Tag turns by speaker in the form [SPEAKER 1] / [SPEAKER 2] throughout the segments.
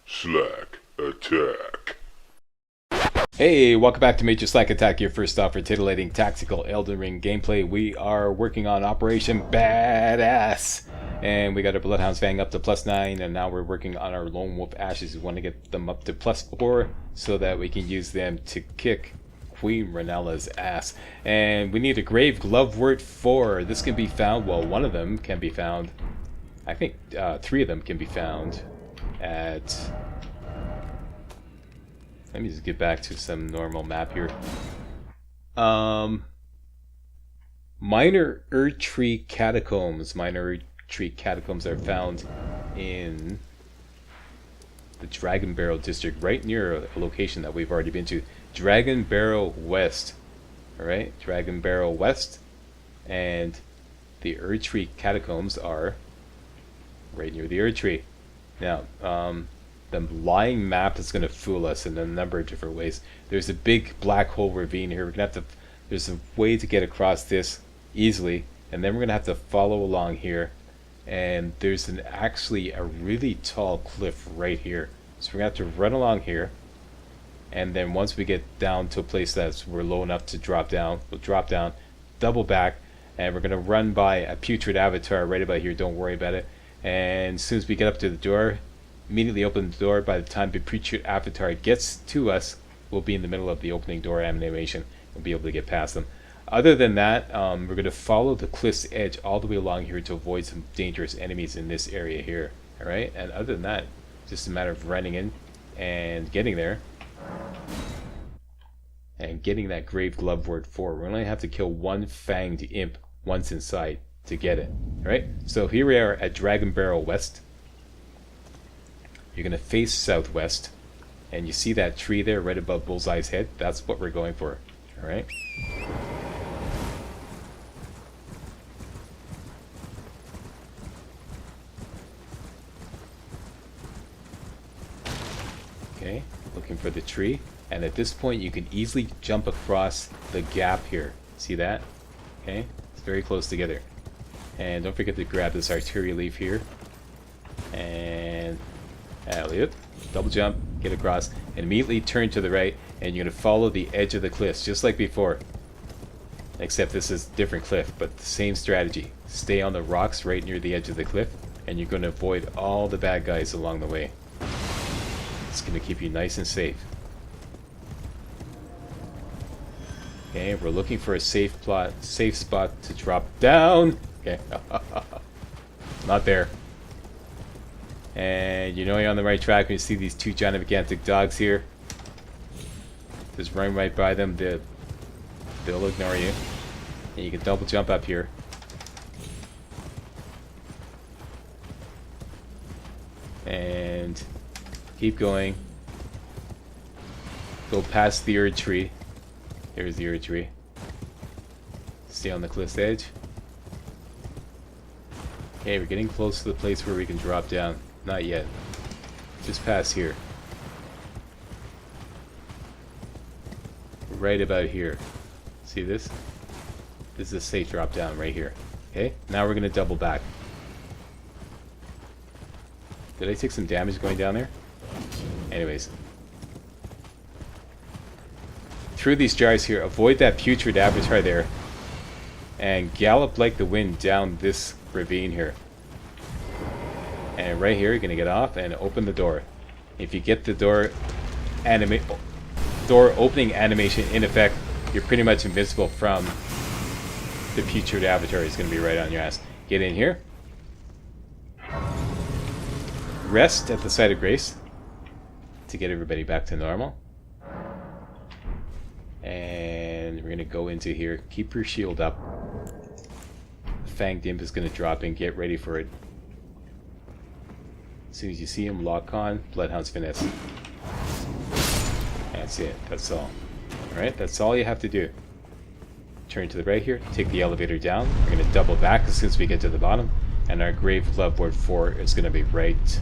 [SPEAKER 1] MajorSlackAttack.
[SPEAKER 2] Hey, welcome back to MajorSlackAttack, your first stop for titillating tactical Elden Ring gameplay. We are working on Operation Badass, and we got our Bloodhounds Fang up to +9, and now we're working on our Lone Wolf Ashes. We want to get them up to +4 so that we can use them to kick Queen Rennala's ass. And we need a Grave Glovewort 4. This can be found, well, one of them can be found, I think 3 of them can be found at... Let me just get back to some normal map here. Minor Erdtree Catacombs. Minor Erdtree Catacombs are found in the Dragon Barrel district, right near a location that we've already been to. Dragon Barrel West. Alright, Dragon Barrel West. And the Erdtree Catacombs are right near the Erdtree. Now, the lying map is going to fool us in a number of different ways. There's a big black hole ravine here. We're going to have to, there's a way to get across this easily, and then we're going to have to follow along here. And there's actually a really tall cliff right here. So we're going to have to run along here. And then once we get down to a place that's we're low enough to drop down, we'll drop down, double back, and we're going to run by a putrid avatar right about here. Don't worry about it. And as soon as we get up to the door, immediately open the door. By the time the putrid avatar gets to us, we'll be in the middle of the opening door animation. We'll be able to get past them. Other than that, we're going to follow the cliff's edge all the way along here to avoid some dangerous enemies in this area here. Alright, and other than that, just a matter of running in and getting there. And getting that Grave Glovewort 4. We only have to kill one fanged imp once inside to get it. Alright, so here we are at Dragon Barrel West. You're going to face southwest, and you see that tree there right above Bullseye's head? That's what we're going for. Alright? Okay, looking for the tree. And at this point, you can easily jump across the gap here. See that? Okay, it's very close together. And don't forget to grab this arteria leaf here. And... alley-oop, double jump, get across, and immediately turn to the right, and you're going to follow the edge of the cliffs, just like before. Except this is a different cliff, but the same strategy. Stay on the rocks right near the edge of the cliff, and you're going to avoid all the bad guys along the way. It's going to keep you nice and safe. Okay, we're looking for a safe spot to drop down. Okay, not there. And you know you're on the right track when you see these two gigantic dogs here. Just run right by them, they'll ignore you. And you can double jump up here. And keep going. Go past the Erdtree. There's the Erdtree. Stay on the cliff's edge. Okay, we're getting close to the place where we can drop down. Not yet. Just past here. Right about here. See this? This is a safe drop down right here. Okay, now we're going to double back. Did I take some damage going down there? Anyways. Through these jars here, avoid that putrid avatar there. And gallop like the wind down this ravine here. And right here, you're going to get off and open the door. If you get the door opening animation in effect, you're pretty much invincible from the putrid avatar. It's going to be right on your ass. Get in here. Rest at the site of grace to get everybody back to normal. And we're going to go into here. Keep your shield up. The Fanged Imp is going to drop in. Get ready for it. As soon as you see him, lock on, Bloodhound's Finesse. That's it. That's all. Alright, that's all you have to do. Turn to the right here, take the elevator down. We're going to double back as soon as we get to the bottom. And our Grave Glovewort 4 is going to be right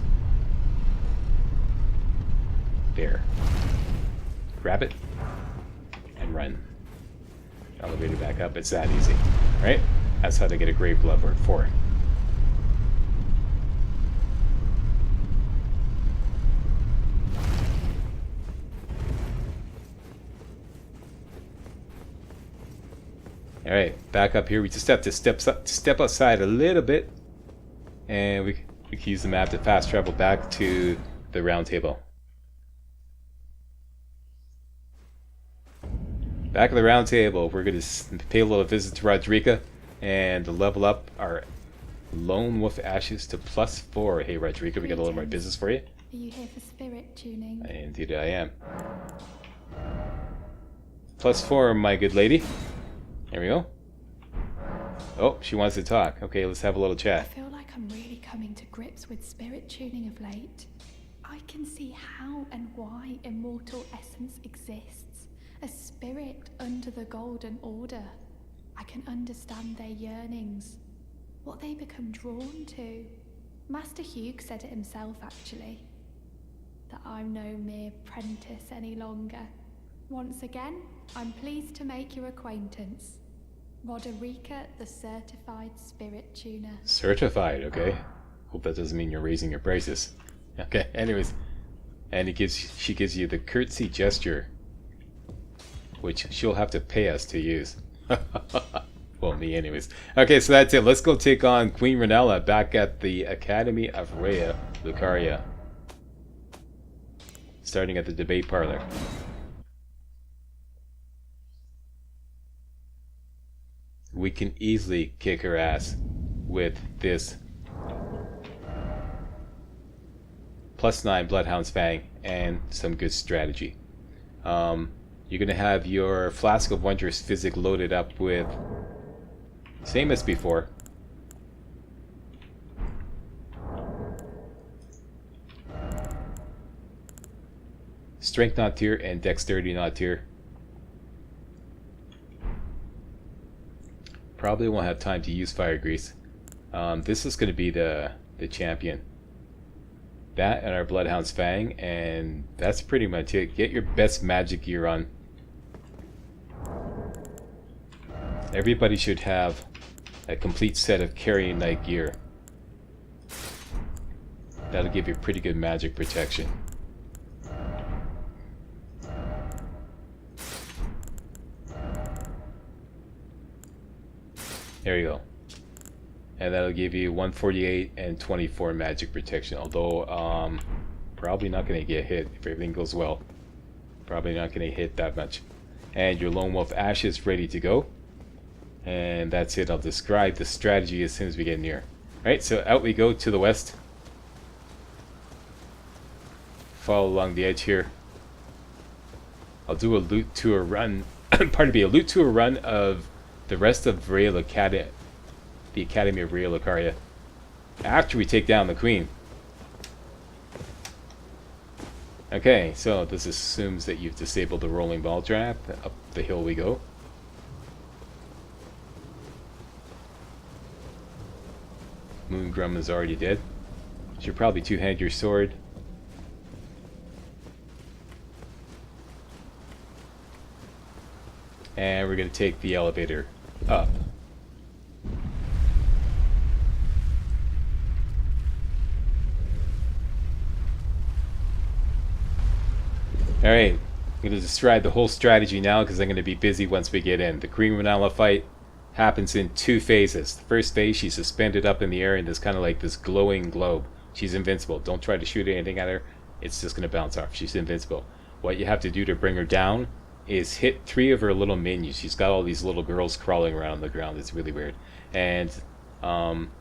[SPEAKER 2] there. Grab it and run. Elevator back up. It's that easy. Alright? That's how to get a Grave Glovewort 4. Alright, back up here. We just have to step aside a little bit. And we can use the map to fast travel back to the round table. Back at the round table, we're going to pay a little visit to Rodrika and level up our Lone Wolf Ashes to +4. Hey Rodrika, we got a little more business for you.
[SPEAKER 1] Are you here for spirit tuning?
[SPEAKER 2] Indeed I am. +4, my good lady. There we go. Oh, she wants to talk. Okay, let's have a little
[SPEAKER 1] I
[SPEAKER 2] chat.
[SPEAKER 1] feel like I'm really coming to grips with spirit tuning of late. I can see how and why immortal essence exists. A spirit under the Golden Order. I can understand their yearnings. What they become drawn to. Master Hugh said it himself, actually. That I'm no mere apprentice any longer. Once again, I'm pleased to make your acquaintance. Roderica, the certified spirit tuner.
[SPEAKER 2] Certified, okay. Hope that doesn't mean you're raising your prices. Okay, anyways. And she gives you the curtsy gesture, which she'll have to pay us to use. Well, me anyways. Okay, so that's it. Let's go take on Queen Rennala back at the Academy of Rhea Lucaria. Starting at the debate parlor. We can easily kick her ass with this +9 Bloodhound's Fang and some good strategy. You're going to have your Flask of Wondrous Physic loaded up with, same as before, Strength not tier and Dexterity not tier. Probably won't have time to use Fire Grease. This is going to be the champion. That and our Bloodhound's Fang, and that's pretty much it. Get your best magic gear on. Everybody should have a complete set of Carrying Knight gear. That'll give you pretty good magic protection. There you go. And that'll give you 148 and 24 magic protection. Although, probably not going to get hit if everything goes well. Probably not going to hit that much. And your Lone Wolf Ashes ready to go. And that's it. I'll describe the strategy as soon as we get near. Alright, so out we go to the west. Follow along the edge here. I'll do a loot tour run. Pardon me, a loot tour run of the rest of Rhea Lucaria, the Academy of Rhea Lucaria, after we take down the Queen. Okay, so this assumes that you've disabled the rolling ball trap. Up the hill we go. Moongrum is already dead. Should probably two-hand your sword. And we're going to take the elevator up. Alright, I'm going to describe the whole strategy now because I'm going to be busy once we get in. The Queen Rennala fight happens in 2 phases. The first phase, she's suspended up in the air in this kind of like this glowing globe. She's invincible. Don't try to shoot anything at her. It's just going to bounce off. She's invincible. What you have to do to bring her down is hit 3 of her little minions. She's got all these little girls crawling around the ground. It's really weird. And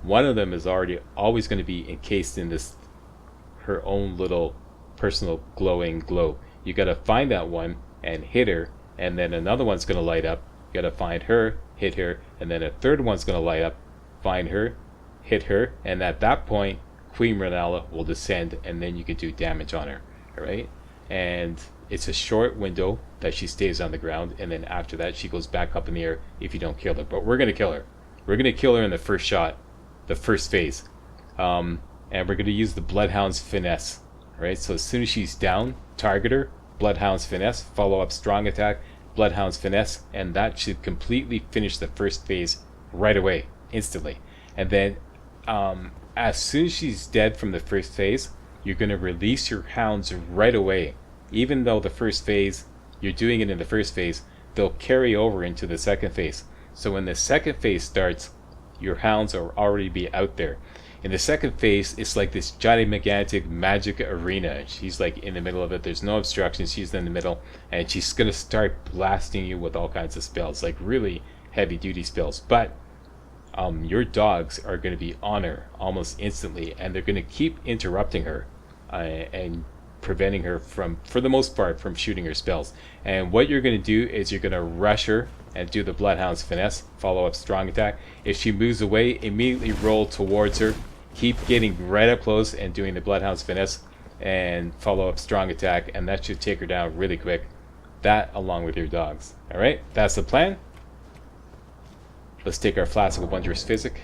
[SPEAKER 2] one of them is always going to be encased in this, her own little personal glowing globe. You got to find that one and hit her, and then another one's going to light up. You got to find her, hit her, and then a third one's going to light up, find her, hit her, and at that point, Queen Rennala will descend, and then you can do damage on her. All right, and it's a short window that she stays on the ground, and then after that she goes back up in the air if you don't kill her. But we're going to kill her. We're going to kill her in the first shot, the first phase. And we're going to use the Bloodhound's Finesse. Right, so as soon as she's down, target her, Bloodhound's Finesse, follow up Strong Attack, Bloodhound's Finesse, and that should completely finish the first phase right away, instantly. And then as soon as she's dead from the first phase, you're going to release your hounds right away. Even though the first phase, you're doing it in the first phase, they'll carry over into the second phase. So when the second phase starts, your hounds will already be out there. In the second phase, it's like this gigantic magic arena. She's like in the middle of it. There's no obstructions. She's in the middle, and she's gonna start blasting you with all kinds of spells, like really heavy duty spells. But your dogs are gonna be on her almost instantly, and they're gonna keep interrupting her and preventing her from, for the most part, from shooting her spells. And what you're gonna do is you're gonna rush her and do the Bloodhound's Finesse, follow up Strong Attack. If she moves away, immediately roll towards her. Keep getting right up close and doing the Bloodhound's Finesse and follow up Strong Attack, and that should take her down really quick. That along with your dogs. Alright, that's the plan. Let's take our Flask of Wondrous Physic.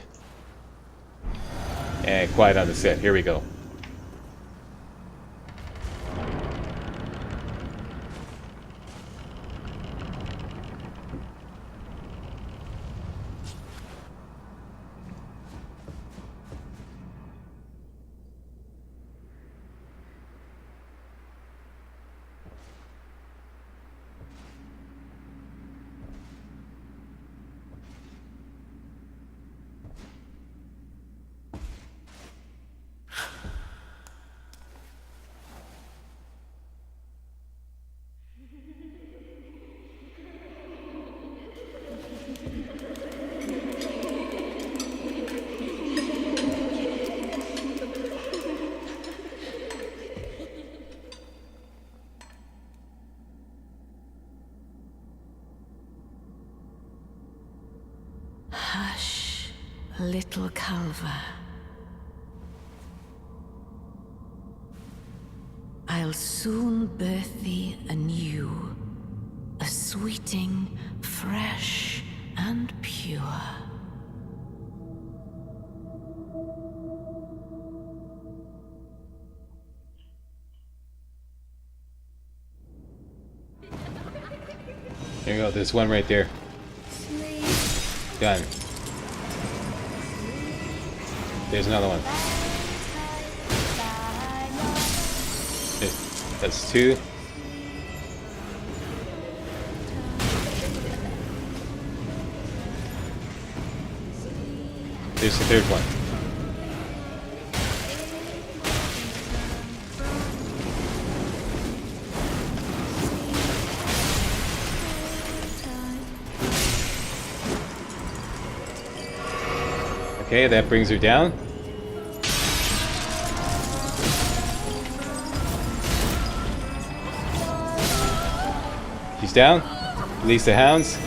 [SPEAKER 2] And quiet on the set. Here we go.
[SPEAKER 3] Hush, little Calva. I'll soon birth thee anew, a sweeting, fresh and pure.
[SPEAKER 2] There you go, there's one right there. Done. There's another one. That's two. There's the third one. Okay, that brings her down. She's down. Release the hounds.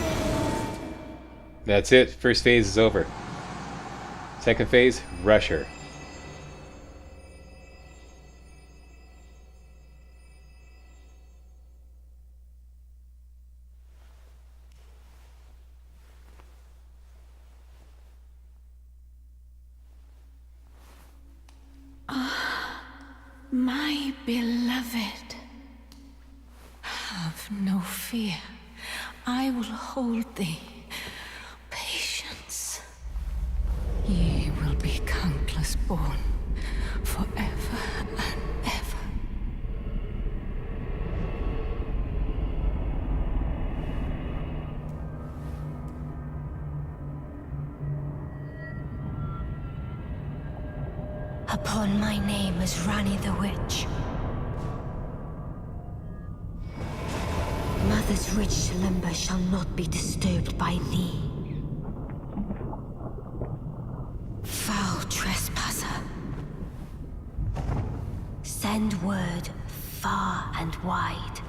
[SPEAKER 2] That's it. First phase is over. Second phase, rush her.
[SPEAKER 3] My beloved, have no fear. I will hold thee. Patience. Ye will be countless born, forever and ever. Upon my name as Rani the Witch. Mother's rich limber shall not be disturbed by thee. Foul trespasser. Send word far and wide.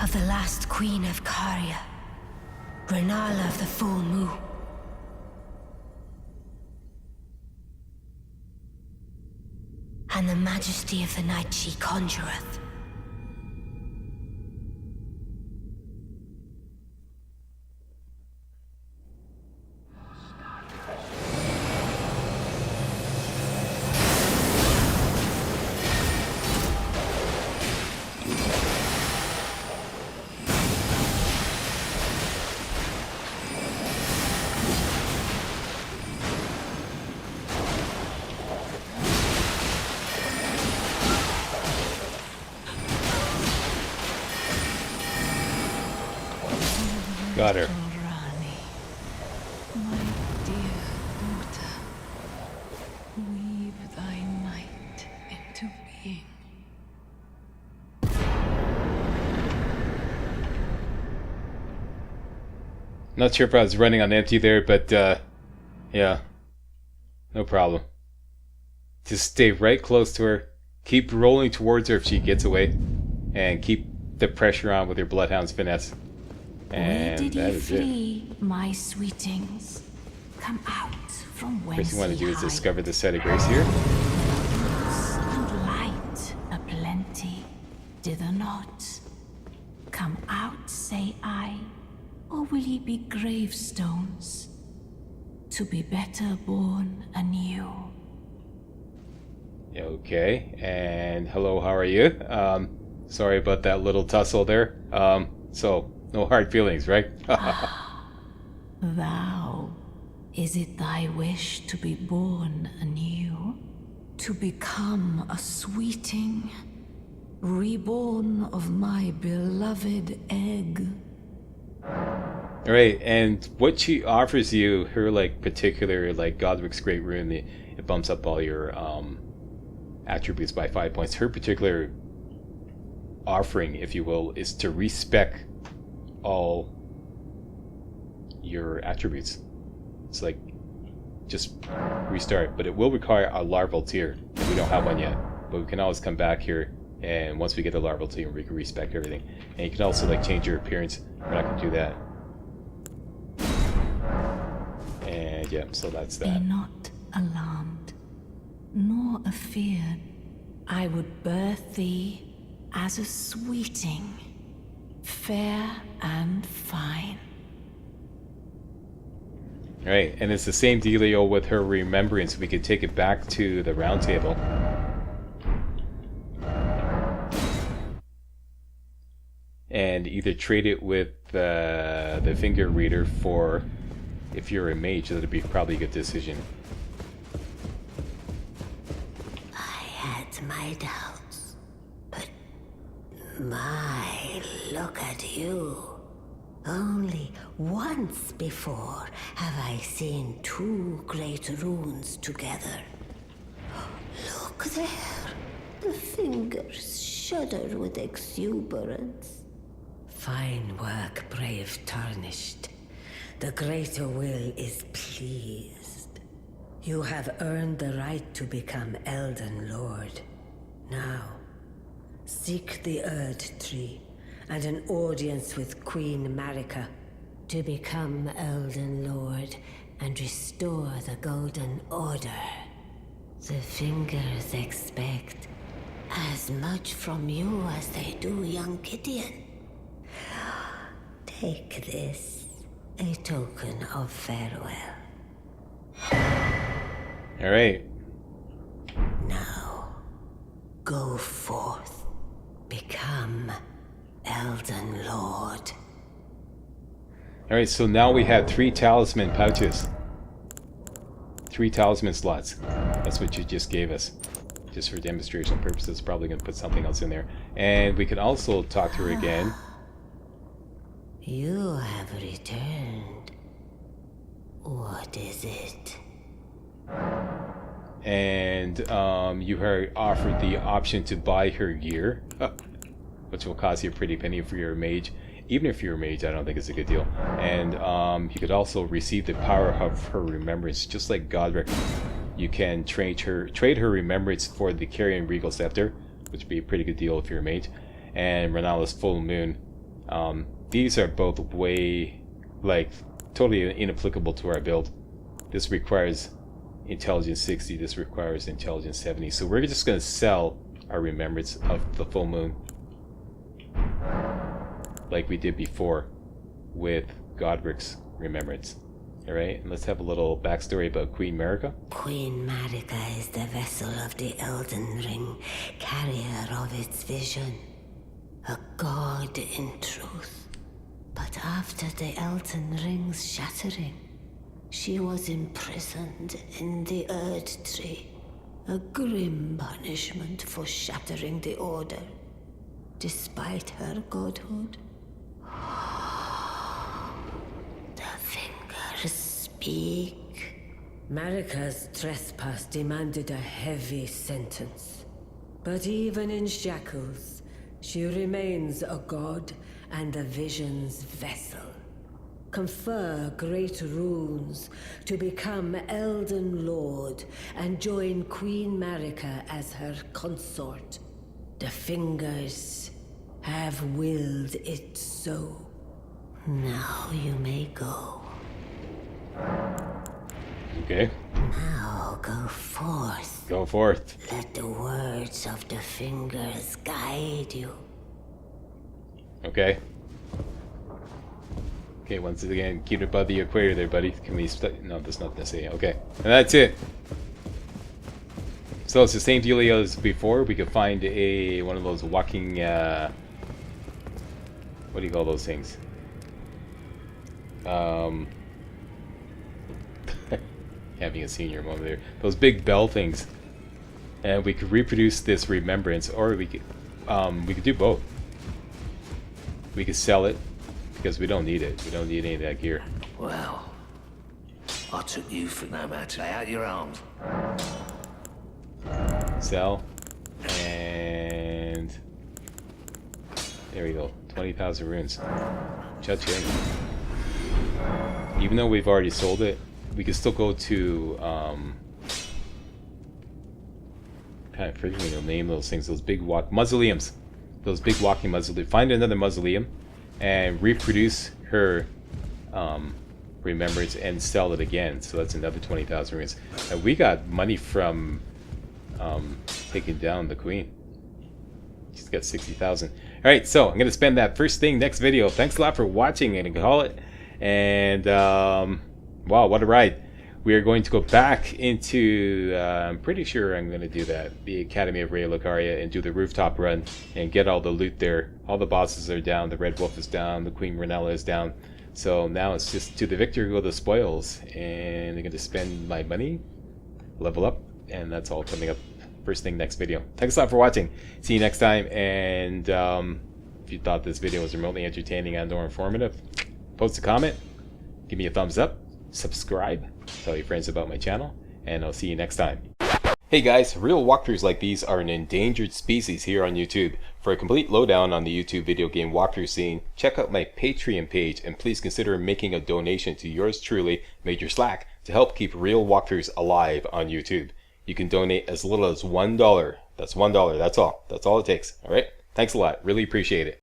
[SPEAKER 3] Of the last queen of Caria, Rennala of the full moon. And the majesty of the night she conjureth.
[SPEAKER 2] Got her.
[SPEAKER 4] Rani, my dear daughter, weave thy might into being.
[SPEAKER 2] Not sure if I was running on empty there, but yeah, no problem. Just stay right close to her. Keep rolling towards her if she gets away, and keep the pressure on with your bloodhound's finesse.
[SPEAKER 3] Where
[SPEAKER 2] And
[SPEAKER 3] did
[SPEAKER 2] that
[SPEAKER 3] ye
[SPEAKER 2] is it.
[SPEAKER 3] flee, my sweetings? Come out from whence
[SPEAKER 2] First thing you want to do
[SPEAKER 3] ye
[SPEAKER 2] is
[SPEAKER 3] hide.
[SPEAKER 2] discover the set of grace here.
[SPEAKER 3] Peace and light aplenty, dither not. Come out, say I, or will ye be gravestones, to be better born anew?
[SPEAKER 2] Okay, and hello, how are you? Sorry about that little tussle there. So, no hard feelings, right?
[SPEAKER 3] Thou, is it thy wish to be born anew? To become a sweeting, reborn of my beloved egg?
[SPEAKER 2] Alright, and what she offers you, her like particular like Godric's Great Rune, it bumps up all your attributes by 5 points. Her particular offering, if you will, is to respec all your attributes. It's like just restart, but it will require a larval tier, and we don't have one yet. But we can always come back here, and once we get the larval tier, we can respec everything. And you can also like change your appearance. We're not gonna do that. And yeah, so that's
[SPEAKER 3] Be
[SPEAKER 2] that.
[SPEAKER 3] not alarmed, nor afeared. I would birth thee as a sweeting, fair and fine.
[SPEAKER 2] Alright, and it's the same dealio with her remembrance. We could take it back to the round table. And either trade it with the finger reader for, if you're a mage, that'd be probably a good decision.
[SPEAKER 5] I had my doubts, but my, look at you. Only once before have I seen two great runes together. Look there. The fingers shudder with exuberance. Fine work, brave Tarnished. The greater will is pleased. You have earned the right to become Elden Lord. Now, seek the Erd Tree and an audience with Queen Marika to become Elden Lord and restore the Golden Order. The fingers expect as much from you as they do young Gideon. Take this, a token of farewell.
[SPEAKER 2] Alright.
[SPEAKER 5] Now, go forth, become Elden Lord.
[SPEAKER 2] Alright, so now we have 3 talisman pouches. 3 talisman slots. That's what you just gave us. Just for demonstration purposes, probably going to put something else in there. And we can also talk to her again.
[SPEAKER 5] You have returned. What is it?
[SPEAKER 2] And you are offered the option to buy her gear, which will cost you a pretty penny for your mage. Even if you're a mage, I don't think it's a good deal. And you could also receive the power of her remembrance, just like Godric. You can trade her remembrance for the Carrion Regal Scepter, which would be a pretty good deal if you're a mage. And Rennala's Full Moon. These are both way, like, totally inapplicable to our build. This requires Intelligence 60, this requires Intelligence 70. So we're just going to sell our remembrance of the Full Moon, like we did before with Godric's remembrance. Alright, and let's have a little backstory about Queen Marika.
[SPEAKER 5] Queen Marika is the vessel of the Elden Ring, carrier of its vision. A god in truth. But after the Elden Ring's shattering, she was imprisoned in the Erd Tree. A grim punishment for shattering the Order, despite her godhood. Speak. Marika's trespass demanded a heavy sentence. But even in shackles, she remains a god and the vision's vessel. Confer great runes to become Elden Lord and join Queen Marika as her consort. The fingers have willed it so. Now you may go.
[SPEAKER 2] Okay.
[SPEAKER 5] Now go forth.
[SPEAKER 2] Go forth.
[SPEAKER 5] Let the words of the fingers guide you.
[SPEAKER 2] Okay. Okay, once again, keep it above the equator there, buddy. Can we no, there's nothing to say. Okay. And that's it. So it's the same dealio as before. We could find one of those walking what do you call those things? Having a senior moment there. Those big bell things. And we could reproduce this remembrance, or we could do both. We could sell it because we don't need it. We don't need any of that gear.
[SPEAKER 6] Well, I took you for no matter. Lay out your arms.
[SPEAKER 2] Sell. And there we go. 20,000 runes. Cha-ching. Even though we've already sold it, we can still go to kind of forgetting the name of those things. Those big mausoleums. Those big walking mausoleums. Find another mausoleum and reproduce her remembrance and sell it again. So that's another 20,000 runes. And we got money from taking down the queen. She's got 60,000. Alright, so I'm going to spend that first thing next video. Thanks a lot for watching and call it. And wow, what a ride. We are going to go back into, I'm pretty sure I'm going to do that, the Academy of Raya Lucaria, and do the rooftop run and get all the loot there. All the bosses are down, the Red Wolf is down, the Queen Rennala is down. So now it's just to the victor go the spoils, and I'm going to spend my money, level up, and that's all coming up first thing next video. Thanks a lot for watching. See you next time, and if you thought this video was remotely entertaining and or informative, post a comment, give me a thumbs up, subscribe, tell your friends about my channel, and I'll see you next time. Hey guys, real walkthroughs like these are an endangered species here on YouTube. For a complete lowdown on the YouTube video game walkthrough scene, check out my Patreon page, and please consider making a donation to yours truly, Major Slack, to help keep real walkthroughs alive on YouTube. You can donate as little as $1. That's $1, that's all. That's all it takes, alright? Thanks a lot, really appreciate it.